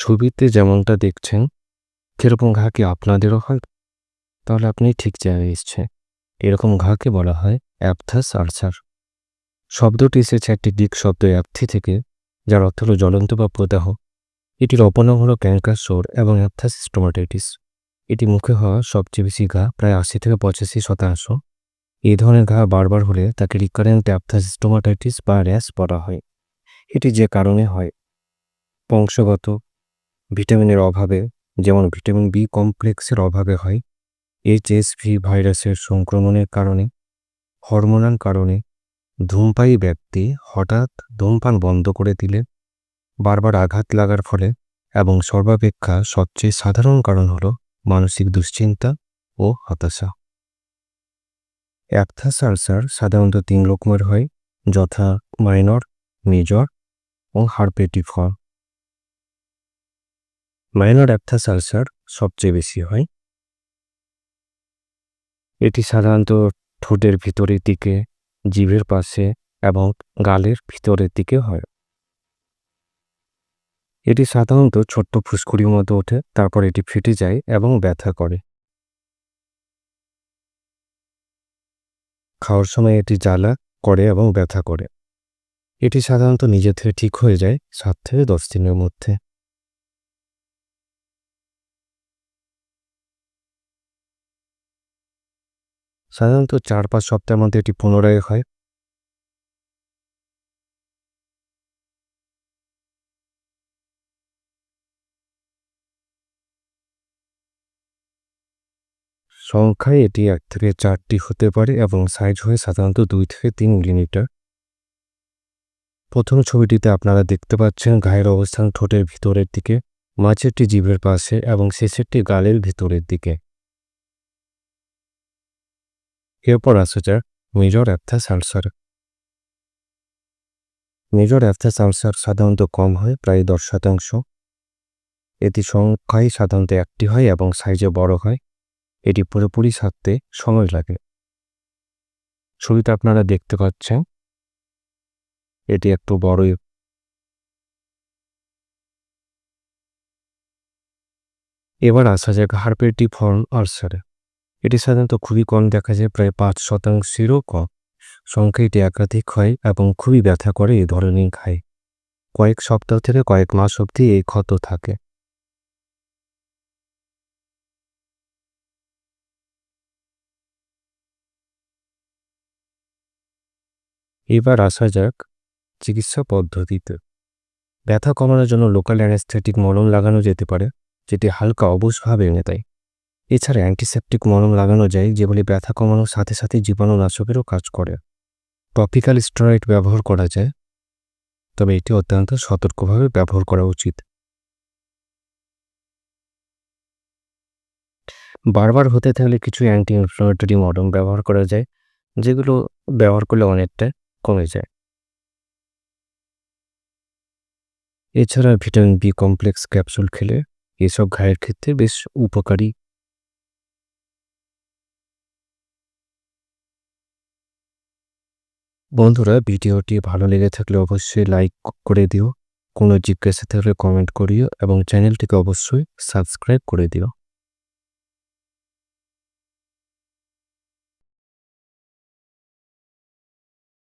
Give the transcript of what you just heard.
ছবিতে যেমনটা দেখছেন, সেরকম ঘা কি আপনাদেরও হয়? তাহলে আপনি ঠিক জায়গায় এসেছেন। এরকম ঘাকে বলা হয় অ্যাপথাস আলসার। শব্দটি এসেছে একটি গ্রিক শব্দ অ্যাপথি থেকে, যার অর্থ হল জ্বলন্ত বা প্রদাহ। এটির অপনাম হল ক্যাঙ্কাসোর এবং অ্যাপথাস স্টোমাটাইটিস। এটি মুখে হওয়া সবচেয়ে বেশি ঘা, প্রায় ৮০-৮৫%। এই ধরনের ঘা বারবার হলে তাকে রিকারেন্ট অ্যাপথাস স্টোমাটাইটিস বা র্যাশ বলা হয়। এটি যে কারণে হয়: বংশগত, ভিটামিনের অভাবে, যেমন ভিটামিন বি কমপ্লেক্সের অভাবে হয়, এইচএসভি ভাইরাসের সংক্রমণের কারণে, হরমোনাল কারণে, ধূমপায়ী ব্যক্তি হঠাৎ ধূমপান বন্ধ করে দিলে, বারবার আঘাত লাগার ফলে, এবং সর্বাপেক্ষা সবচেয়ে সাধারণ কারণ হল মানসিক দুশ্চিন্তা ও হতাশা। অ্যাপথাস আলসার সাধারণত 3 রকমের হয়, যথা মাইনর, মেজর ও হারপেটিভ। মাইনর অ্যাপথাস আলসার সবচেয়ে বেশি হয়। এটি সাধারণত ঠোঁটের ভিতরের দিকে, জিভের পাশে এবং গালের ভিতরের দিকে হয়। এটি সাধারণত ছোট্ট ফুসকুড়ির মতো ওঠে, তারপর এটি ফেটে যায় এবং ব্যথা করে। খাওয়ার সময় এটি জ্বালা করে এবং ব্যথা করে। এটি সাধারণত নিজে থেকে ঠিক হয়ে যায় 7 থেকে 10 দিনের মধ্যে। সাধারণত 4-5 সপ্তাহের মধ্যে এটি পুনরায় হয়। সংখ্যায় এটি 1 থেকে 4টি হতে পারে এবং সাইজ হয় সাধারণত 2 থেকে 3 মিলিমিটার। প্রথম ছবিটিতে আপনারা দেখতে পাচ্ছেন ঘায়ের অবস্থান ঠোঁটের ভিতরের দিকে, মাঝেরটি জিভের পাশে এবং শেষেরটি গালের ভিতরের দিকে। এরপর আসা যাক major aphthous ulcer. Major aphthous ulcer সাধারণত কম হয়, প্রায় 10%। এটি সংখ্যায় সাধারণত 1টি হয় এবং সাইজে বড় হয়। এটি পুরোপুরি সারতে সময় লাগে। ছবিতে আপনারা দেখতে পাচ্ছেন এটি একটু বড়ই। এবার আসা যাক হারপেটিভ আলসারে। এটি সাধারণত খুবই কম দেখা যায়, প্রায় 5%-এরও কম। সংখ্যা এটি একাধিক হয় এবং খুবই ব্যথা করে এই ধরনের ঘায়ে। কয়েক সপ্তাহ থেকে কয়েক মাস অবধি এই ক্ষত থাকে। এবার আসা যাক চিকিৎসা পদ্ধতিতে। ব্যথা কমানোর জন্য লোকাল অ্যানেস্থেটিক মলম লাগানো যেতে পারে, যেটি হালকা অবশভাবে এনে দেয়। এছাড়া অ্যান্টিসেপটিক মলম লাগানো যায়, যেগুলি ব্যথা কমানোর সাথে সাথে জীবাণুনাশকেরও কাজ করে। টপিক্যাল স্টেরয়েড ব্যবহার করা যায়, তবে এটি অত্যন্ত সতর্কভাবে ব্যবহার করা উচিত। বারবার হতে থাকলে কিছু অ্যান্টি ইনফ্লামেটরি মলম ব্যবহার করা যায়, যেগুলো ব্যবহার করলে অনেকটা কমে যায়। এছাড়া ভিটামিন বি কমপ্লেক্স ক্যাপসুল খেলে এসব ঘায়ের ক্ষেত্রে বেশ উপকারী। বন্ধুরা, ভিডিওটি ভালো লেগে থাকলে অবশ্যই লাইক করে দিও, কোনো জিজ্ঞাসা থাকলে কমেন্ট করিও এবং চ্যানেলটিকে অবশ্যই সাবস্ক্রাইব করে দিও।